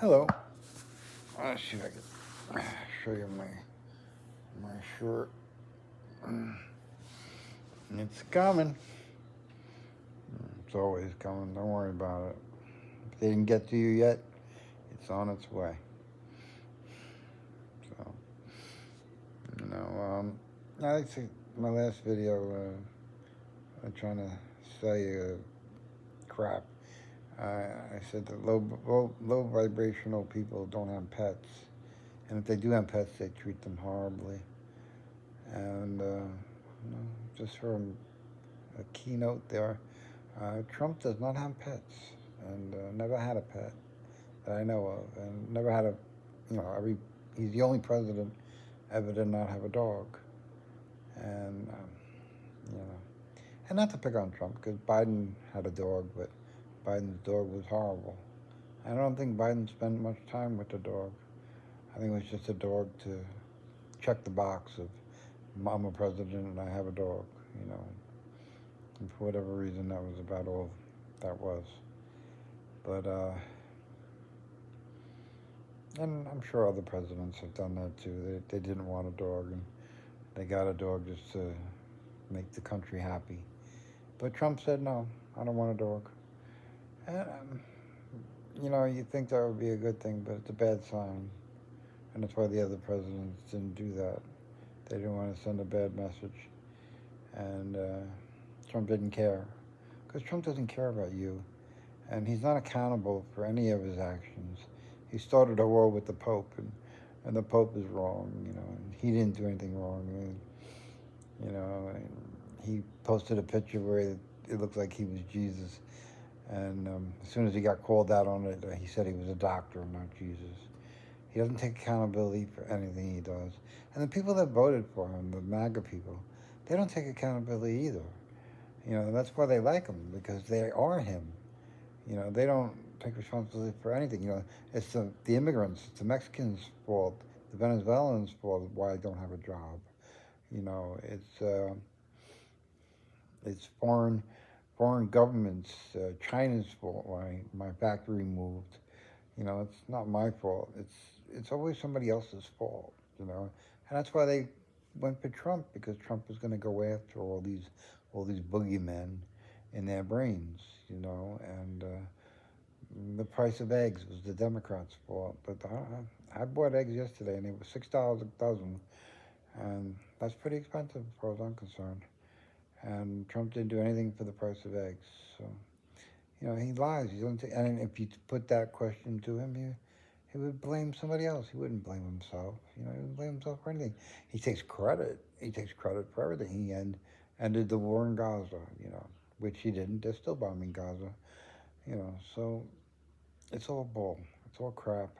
Hello. Let's see if I can show you my shirt. It's coming. It's always coming. Don't worry about it. If they didn't get to you yet, it's on its way. So, you know, I think my last video, I'm trying to say crap. I said that low vibrational people don't have pets, and if they do have pets, they treat them horribly. And just for a keynote there, Trump does not have pets, and never had a pet that I know of, and never had a, he's the only president ever did not have a dog, and you know, and not to pick on Trump because Biden had a dog, but Biden's dog was horrible. I don't think Biden spent much time with the dog. I think it was just a dog to check the box of I'm a president and I have a dog, you know. And for whatever reason, that was about all that was. But and I'm sure other presidents have done that too. They didn't want a dog, and they got a dog just to make the country happy. But Trump said no, I don't want a dog. And you think that would be a good thing, but it's a bad sign, and that's why the other presidents didn't do that. They didn't want to send a bad message, and Trump didn't care, because Trump doesn't care about you, and he's not accountable for any of his actions. He started a war with the Pope, and the Pope is wrong, and he didn't do anything wrong. And he posted a picture where it looked like he was Jesus, and as soon as he got called out on it, he said he was a doctor, not Jesus. He doesn't take accountability for anything he does. And the people that voted for him, the MAGA people, they don't take accountability either. That's why they like him, because they are him. They don't take responsibility for anything. It's the immigrants, it's the Mexicans' fault, the Venezuelans' fault why I don't have a job. It's foreign governments, China's fault why my factory moved. It's not my fault. It's always somebody else's fault. And that's why they went for Trump, because Trump was going to go after all these boogeymen in their brains. And the price of eggs was the Democrats' fault. But I bought eggs yesterday, and they were $6 a dozen, and that's pretty expensive as far as I'm concerned. And Trump didn't do anything for the price of eggs. So he lies. And if you put that question to him, he would blame somebody else. He wouldn't blame himself. He wouldn't blame himself for anything. He takes credit. He takes credit for everything. He ended the war in Gaza, which he didn't. They're still bombing Gaza, So it's all bull. It's all crap.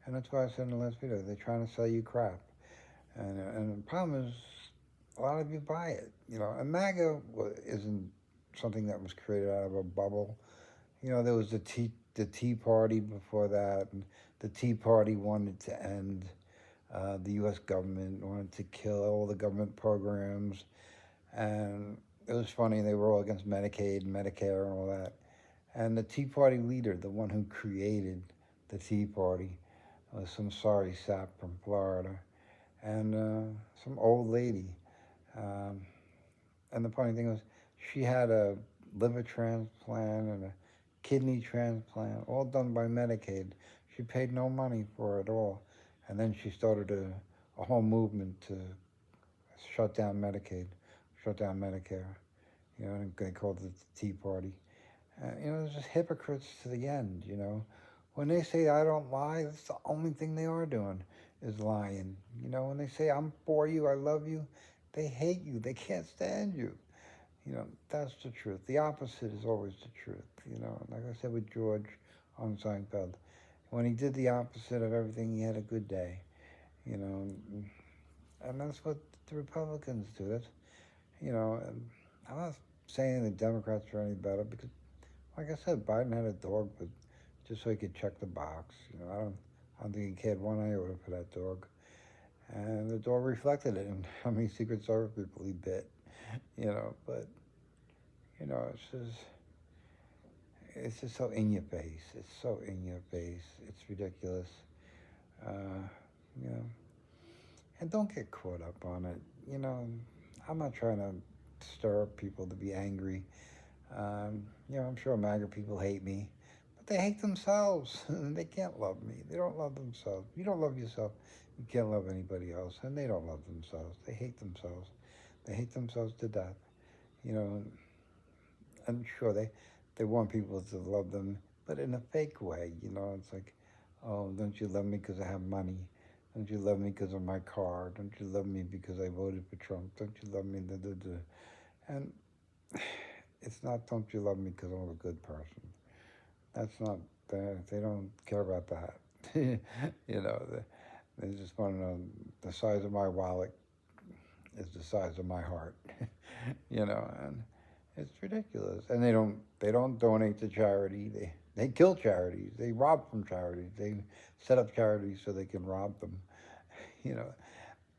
And that's why I said in the last video, they're trying to sell you crap. And the problem is, a lot of you buy it. And MAGA isn't something that was created out of a bubble. There was the Tea Party before that, and the Tea Party wanted to end the U.S. government, wanted to kill all the government programs, and it was funny. They were all against Medicaid, Medicare, and all that. And the Tea Party leader, the one who created the Tea Party, was some sorry sap from Florida, and some old lady. Um, and the funny thing was, she had a liver transplant and a kidney transplant, all done by Medicaid. She paid no money for it at all. And then she started a whole movement to shut down Medicaid, shut down Medicare. And they called it the Tea Party. It's just hypocrites to the end, When they say I don't lie, that's the only thing they are doing is lying. When they say I'm for you, I love you, they hate you. They can't stand you. That's the truth. The opposite is always the truth. Like I said with George on Seinfeld, when he did the opposite of everything, he had a good day. And that's what the Republicans do. And I'm not saying the Democrats are any better, because, like I said, Biden had a dog, but just so he could check the box. I don't think he cared one iota for that dog. And the dog reflected it in how many Secret Service people he bit. But it's just, it's just so in your face. It's so in your face. It's ridiculous. Uh, you know, and don't get caught up on it. You know, I'm not trying to stir up people to be angry. I'm sure MAGA people hate me, but they hate themselves. They can't love me. They don't love themselves. You don't love yourself. You can't love anybody else, and they don't love themselves. They hate themselves. They hate themselves to death. You know, and sure they want people to love them, but in a fake way. It's like, oh, don't you love me because I have money? Don't you love me because of my car? Don't you love me because I voted for Trump? Don't you love me? Da, da, da. And it's not, don't you love me because I'm a good person. That's not, they don't care about that. They just want to know the size of my wallet is the size of my heart. And it's ridiculous. And they don't donate to charity. They kill charities. They rob from charities. They set up charities so they can rob them. You know,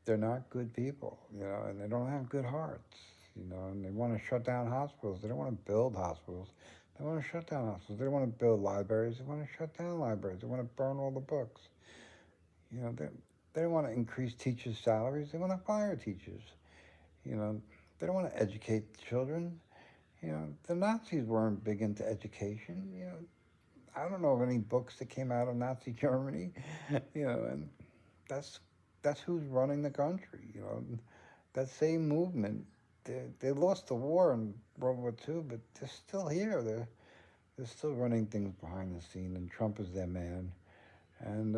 they're not good people. And they don't have good hearts. And they want to shut down hospitals. They don't want to build hospitals. They want to shut down hospitals. They don't want to build libraries. They want to shut down libraries. They want to burn all the books. They don't want to increase teachers' salaries. They want to fire teachers. They don't want to educate children. The Nazis weren't big into education. I don't know of any books that came out of Nazi Germany. And that's who's running the country. That same movement. They lost the war in World War II, but they're still here. They're still running things behind the scene, and Trump is their man. And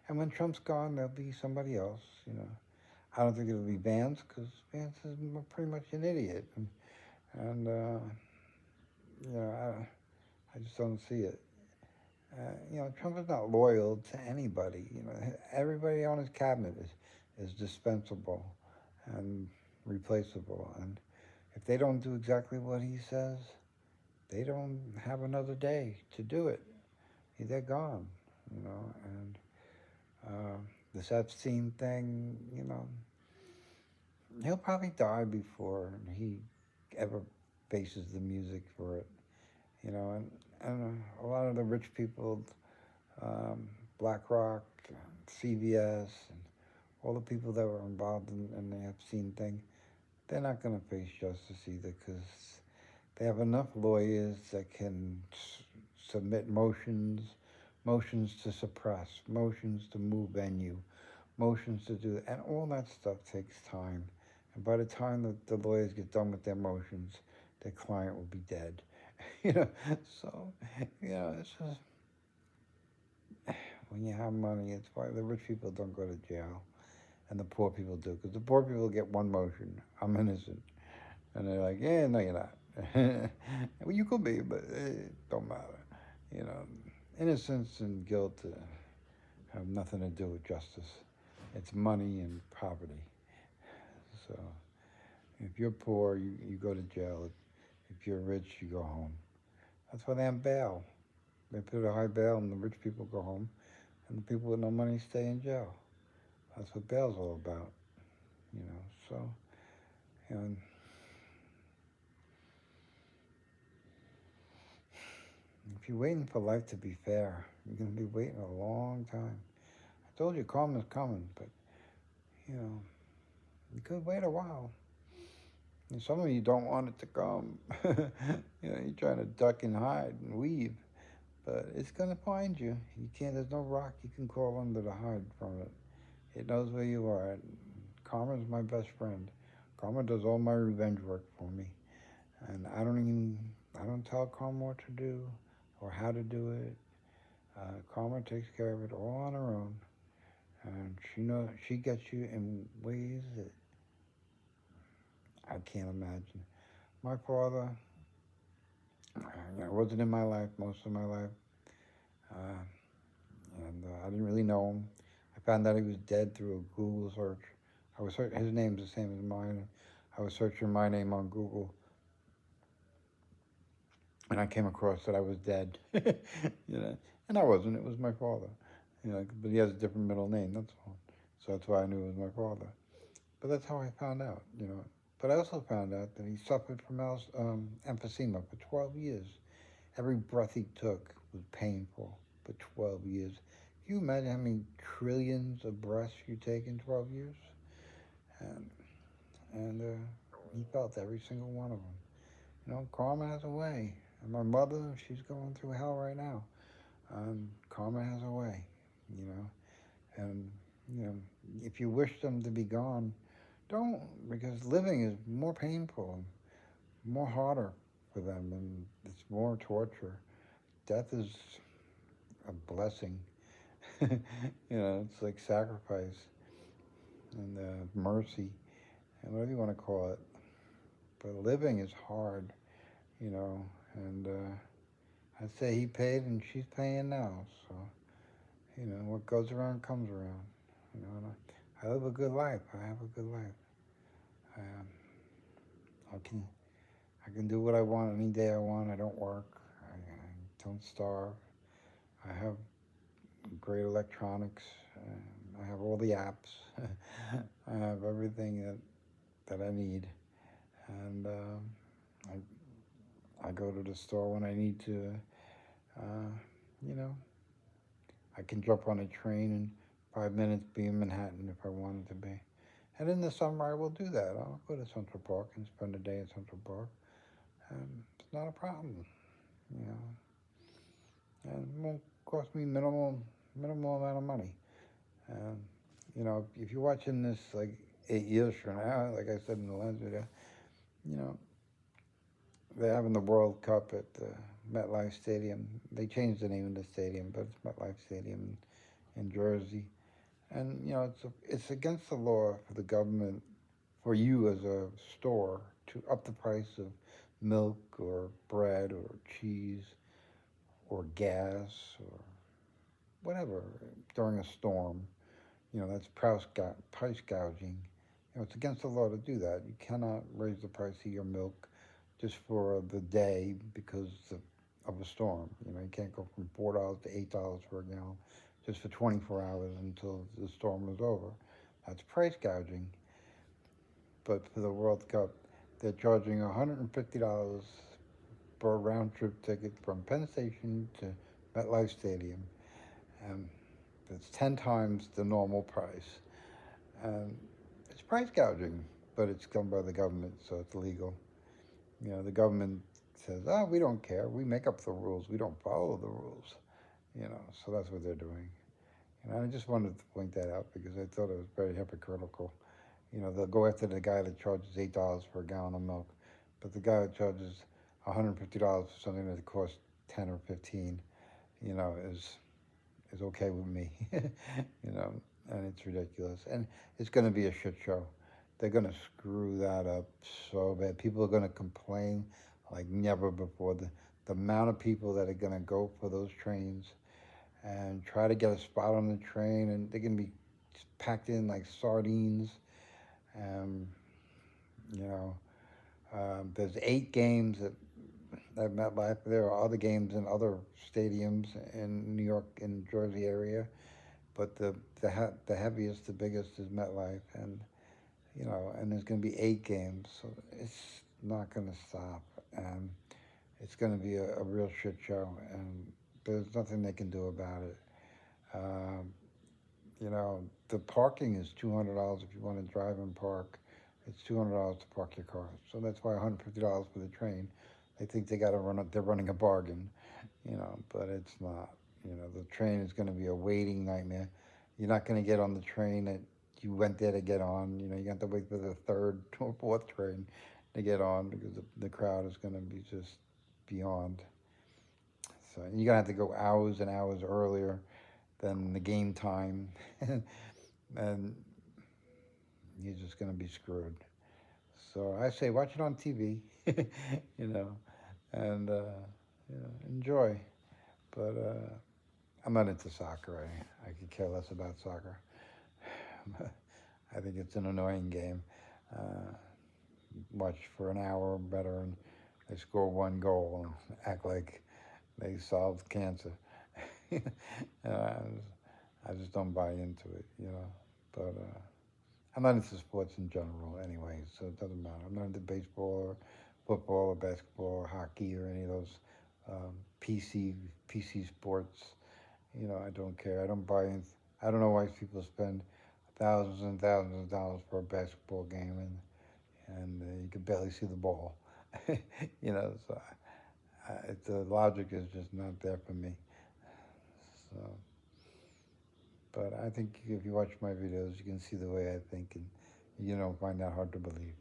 and when Trump's gone, there'll be somebody else. I don't think it'll be Vance, because Vance is pretty much an idiot, and I just don't see it. Trump is not loyal to anybody. Everybody on his cabinet is dispensable and replaceable, and if they don't do exactly what he says, they don't have another day to do it. They're gone. And this Epstein thing, he'll probably die before he ever faces the music for it. And a lot of the rich people, BlackRock, CVS, and all the people that were involved in the Epstein thing, they're not going to face justice either, because they have enough lawyers that can submit motions to suppress, motions to move venue, motions to do, and all that stuff takes time. And by the time that the lawyers get done with their motions, their client will be dead. So, it's just, when you have money, it's why the rich people don't go to jail, and the poor people do, because the poor people get one motion, I'm innocent, and they're like, yeah, no, you're not. Well, you could be, but it don't matter. Innocence and guilt have nothing to do with justice. It's money and poverty. So if you're poor, you go to jail. If you're rich, you go home. That's why they have bail. They put a high bail, and the rich people go home, and the people with no money stay in jail. That's what bail's all about. So, if you're waiting for life to be fair, you're going to be waiting a long time. I told you karma's coming, but, you could wait a while. And some of you don't want it to come. You're trying to duck and hide and weave, but it's going to find you. There's no rock you can crawl under to hide from it. It knows where you are. Karma's my best friend. Karma does all my revenge work for me. And I don't tell karma what to do or how to do it. Karma takes care of it all on her own. And she gets you in ways that I can't imagine. My father, wasn't in my life most of my life. And I didn't really know him. I found out he was dead through a Google search. His name's the same as mine. I was searching my name on Google, and I came across that I was dead. And I wasn't. It was my father. But he has a different middle name. That's all. So that's why I knew it was my father. But that's how I found out. But I also found out that he suffered from emphysema for 12 years. Every breath he took was painful for 12 years. Can you imagine how many trillions of breaths you take in 12 years? And, and he felt every single one of them. You know, karma has a way. And my mother, she's going through hell right now. Karma has a way, you know. And, you know, if you wish them to be gone, don't, because living is more painful, more harder for them, and it's more torture. Death is a blessing. You know, it's like sacrifice and mercy, and whatever you want to call it. But living is hard, you know, and I'd say he paid and she's paying now. So, you know, what goes around comes around. You know, and I live a good life. I have a good life. I, um, I can do what I want any day I want. I don't work. I don't starve. I have great electronics. I have all the apps. I have everything that I need. And I go to the store when I need to. Uh, you know, I can jump on a train in 5 minutes, be in Manhattan if I wanted to be. And in the summer, I will do that. I'll go to Central Park and spend a day at Central Park. And it's not a problem, you know. And it won't cost me minimal amount of money. And, you know, if you're watching this like 8 years from now, like I said in the last video, you know, they're having the World Cup at MetLife Stadium. They changed the name of the stadium, but it's MetLife Stadium in Jersey. And you know, it's against the law for the government, for you as a store, to up the price of milk or bread or cheese or gas or whatever during a storm. You know, that's price gouging. You know, it's against the law to do that. You cannot raise the price of your milk just for the day because of a storm. You know, you can't go from $4 to $8 for a gallon just for 24 hours until the storm was over. That's price gouging. But for the World Cup, they're charging $150 for a round trip ticket from Penn Station to MetLife Stadium. And it's 10 times the normal price. And it's price gouging, but it's done by the government, so it's legal. You know, the government says, oh, we don't care. We make up the rules. We don't follow the rules. You know, so that's what they're doing. And I just wanted to point that out because I thought it was very hypocritical. You know, they'll go after the guy that charges $8 for a gallon of milk, but the guy that charges $150 for something that costs 10 or 15, you know, is okay with me. You know, and it's ridiculous. And it's going to be a shit show. They're going to screw that up so bad. People are going to complain like never before. The amount of people that are going to go for those trains and try to get a spot on the train, and they're going to be packed in like sardines. You know, there's 8 games at MetLife. There are other games in other stadiums in New York and Jersey area, but the heaviest, the biggest is MetLife, and you know, and there's going to be 8 games, so it's not going to stop, and it's going to be a real shit show, and there's nothing they can do about it. Um, you know, the parking is $200 if you want to drive and park. It's $200 to park your car, so that's why $150 for the train. They think they got to run it. They're running a bargain, you know, but it's not. You know, the train is going to be a waiting nightmare. You're not going to get on the train that you went there to get on. You know, you have to wait for the 3rd or 4th train to get on because the crowd is going to be just beyond. So you're going to have to go hours and hours earlier than the game time, and you're just going to be screwed. So I say watch it on TV, you know, and you know, enjoy. But I'm not into soccer. I could care less about soccer. I think it's an annoying game. Uh, Watch for an hour better, and they score 1 goal and act like they solved cancer. I just don't buy into it, you know. But I'm not into sports in general anyway, so it doesn't matter. I'm not into baseball or football or basketball or hockey or any of those um, PC sports. I don't care. I don't buy in. I don't know why people spend thousands and thousands of dollars for a basketball game and you can barely see the ball. So the logic is just not there for me. So, but I think if you watch my videos, you can see the way I think, and you don't find that hard to believe.